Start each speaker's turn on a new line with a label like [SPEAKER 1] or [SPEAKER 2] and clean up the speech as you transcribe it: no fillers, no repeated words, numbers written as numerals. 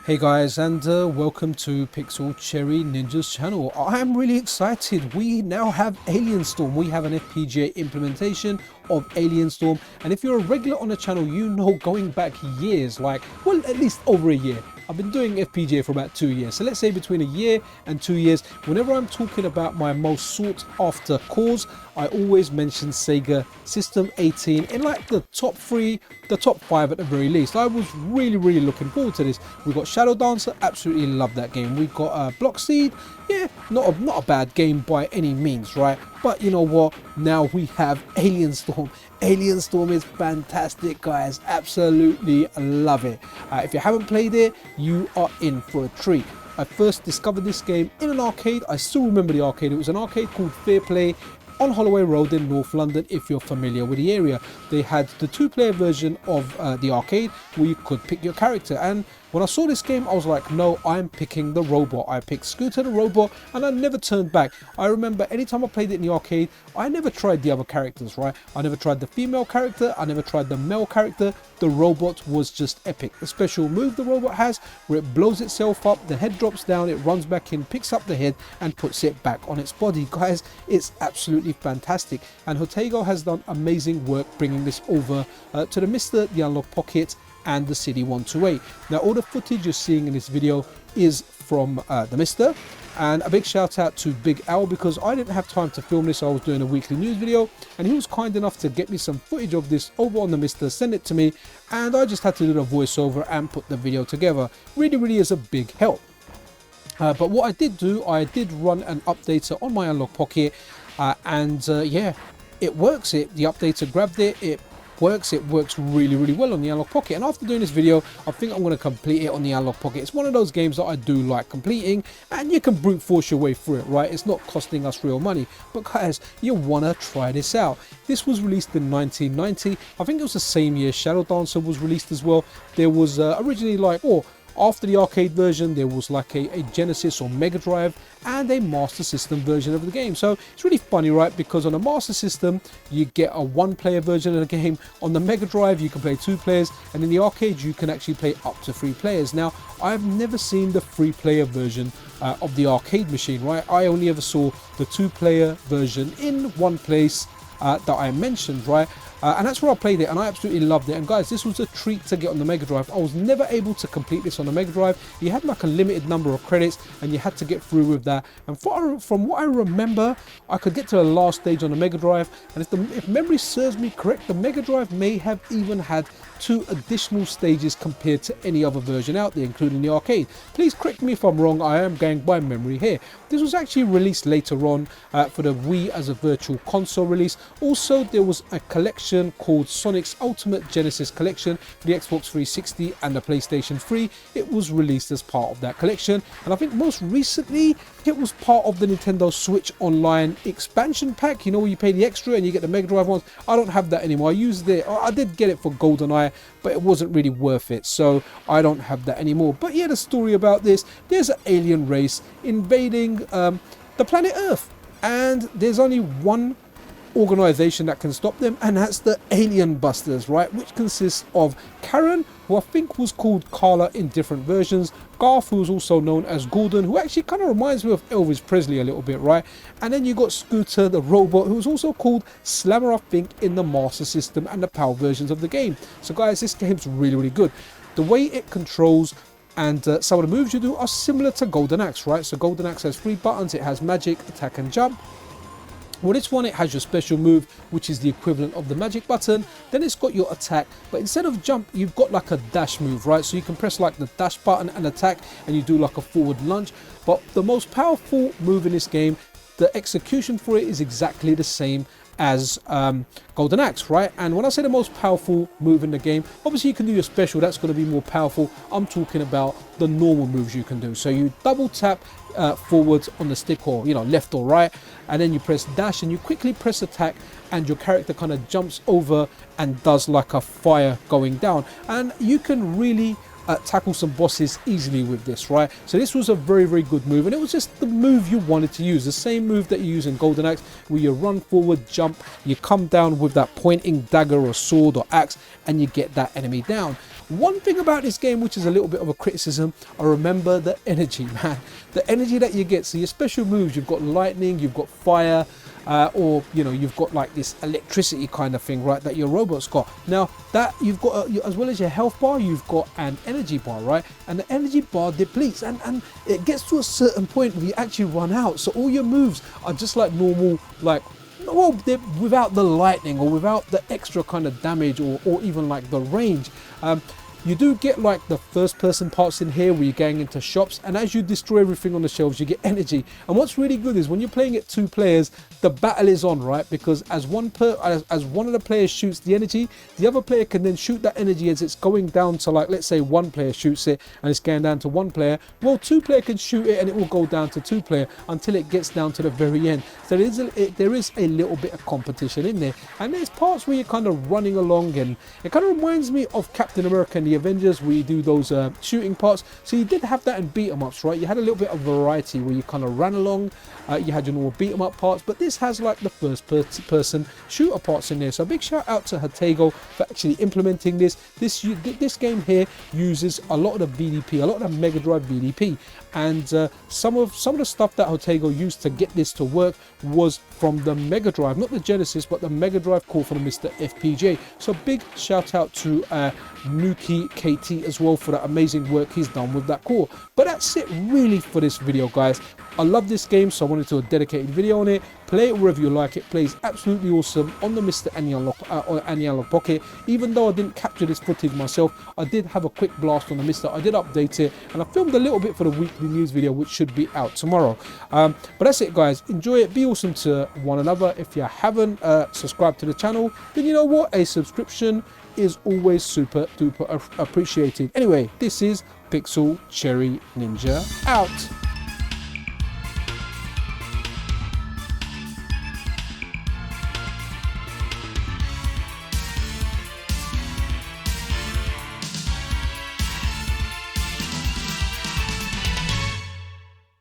[SPEAKER 1] Hey guys, and welcome to Pixel Cherry Ninja's channel. I'm really excited. We now have Alien Storm. We have an FPGA implementation of Alien Storm, and if you're a regular on the channel, you know going back years, like, well, at least over a year. I've been doing FPGA for about 2 years, so let's say between a year and 2 years, whenever I'm talking about my most sought after cause, I always mention Sega System 18 in like the top 3, the top 5 at the very least. I was really looking forward to this. We got Shadow Dancer, absolutely love that game. We got Bloxeed, yeah, not a bad game by any means, right? But you know what, now we have Alien Storm. Alien Storm is fantastic, guys, absolutely love it. If you haven't played it, you are in for a treat. I first discovered this game in an arcade. I still remember the arcade. It was an arcade called Fair Play on Holloway Road in North London. If you're familiar with the area, they had the 2-player version of the arcade where you could pick your character, and when I saw this game I was like, no, I'm picking the robot. I picked Scooter the robot, and I never turned back. I remember anytime I played it in the arcade, I never tried the other characters, right? I never tried the female character, I never tried the male character. The robot was just epic. The special move the robot has where it blows itself up, the head drops down, it runs back in, picks up the head and puts it back on its body. Guys, it's absolutely fantastic, and Hotego has done amazing work bringing this over to the MiSTer, the Analogue Pocket and the SiDi128. Now all the footage you're seeing in this video is from the MiSTer, and a big shout out to Big Al, because I didn't have time to film this. I was doing a weekly news video and he was kind enough to get me some footage of this over on the MiSTer, send it to me, and I just had to do the voiceover and put the video together. Really is a big help. But what I did do, I did run an updater on my Analogue Pocket, and yeah, it works. The updater grabbed it, it works really well on the Analogue Pocket. And after doing this video, I think I'm going to complete it on the Analogue Pocket. It's one of those games that I do like completing, and you can brute force your way through it, right? It's not costing us real money, but guys, you want to try this out. This was released in 1990. I think it was the same year Shadow Dancer was released as well. There was originally like, after the arcade version, there was like a Genesis or Mega Drive and a Master System version of the game. So it's really funny, right? Because on a Master System, you get a 1-player version of the game. On the Mega Drive, you can play 2 players. And in the arcade, you can actually play up to 3 players. Now, I've never seen the 3-player version of the arcade machine, right? I only ever saw the 2-player version in one place that I mentioned, right? And that's where I played it, and I absolutely loved it. And guys, this was a treat to get on the Mega Drive. I was never able to complete this on the Mega Drive. You had like a limited number of credits and you had to get through with that. And from what I remember, I could get to the last stage on the Mega Drive, and if memory serves me correct, the Mega Drive may have even had 2 additional stages compared to any other version out there, including the arcade. Please correct me if I'm wrong, I am going by memory here. This was actually released later on for the Wii as a virtual console release. Also, there was a collection called Sonic's Ultimate Genesis Collection for the Xbox 360 and the PlayStation 3. It was released as part of that collection, and I think most recently it was part of the Nintendo Switch Online expansion pack, you know, where you pay the extra and you get the Mega Drive ones. I don't have that anymore. I did get it for GoldenEye, but it wasn't really worth it, so I don't have that anymore. But yeah, the story about this, there's an alien race invading the planet Earth, and there's only one organization that can stop them, and that's the Alien Busters, right? Which consists of Karen, who I think was called Carla in different versions, Garth, who was also known as Gordon, who actually kind of reminds me of Elvis Presley a little bit, right? And then you got Scooter the robot, who was also called Slammer, I think, in the Master System and the PAL versions of the game. So guys, this game's really good. The way it controls and some of the moves you do are similar to Golden Axe, right? So Golden Axe has 3 buttons. It has magic, attack and jump. Well, this one, it has your special move, which is the equivalent of the magic button. Then it's got your attack, but instead of jump, you've got like a dash move, right? So you can press like the dash button and attack, and you do like a forward lunge. But the most powerful move in this game, the execution for it is exactly the same as Golden Axe, right? And when I say the most powerful move in the game, obviously you can do your special, that's going to be more powerful. I'm talking about the normal moves you can do. So you double tap forwards on the stick, or left or right, and then you press dash and you quickly press attack, and your character kind of jumps over and does like a fire going down. And you can really tackle some bosses easily with this, right? So this was a very, very good move, and it was just the move you wanted to use, the same move that you use in Golden Axe, where you run forward, jump, you come down with that pointing dagger or sword or axe, and you get that enemy down. One thing about this game, which is a little bit of a criticism, I remember the energy, man. The energy that you get. So your special moves, you've got lightning, you've got fire, or you know, you've got like this electricity kind of thing, right, that your robot's got. Now that you've got as well as your health bar, you've got an energy bar, right? And the energy bar depletes, and it gets to a certain point where you actually run out. So all your moves are just like normal, like, well, they're without the lightning or without the extra kind of damage or even like the range. You do get like the first person parts in here where you're going into shops, and as you destroy everything on the shelves, you get energy. And what's really good is when you're playing it 2 players, the battle is on, right? Because as one of the players shoots the energy, the other player can then shoot that energy as it's going down to, like, let's say 1 player shoots it and it's going down to 1 player. Well, 2 player can shoot it and it will go down to 2 player until it gets down to the very end. So there is a little bit of competition in there, and there's parts where you're kind of running along, and it kind of reminds me of Captain America and the Avengers, where you do those shooting parts. So you did have that in beat 'em ups, right? You had a little bit of variety where you kind of ran along. You had your normal beat 'em up parts, but this has like the first person shooter parts in there. So a big shout out to Hotego for actually implementing this. This game here uses a lot of the VDP, a lot of the Mega Drive VDP, and some of the stuff that Hotego used to get this to work was from the Mega Drive, not the Genesis, but the Mega Drive core for the MiSTer FPGA. So big shout out to Nuki KT as well for that amazing work he's done with that core. But that's it really for this video, guys. I love this game, so I wanted to do a dedicated video on it. Play it wherever you like. It plays absolutely awesome on the MiSTer Analogue Pocket. Even though I didn't capture this footage myself, I did have a quick blast on the MiSTer. I did update it, and I filmed a little bit for the weekly news video, which should be out tomorrow. But that's it, guys. Enjoy it. Be awesome to one another. If you haven't subscribed to the channel, then you know what? A subscription is always super duper appreciated. Anyway, this is Pixel Cherry Ninja out.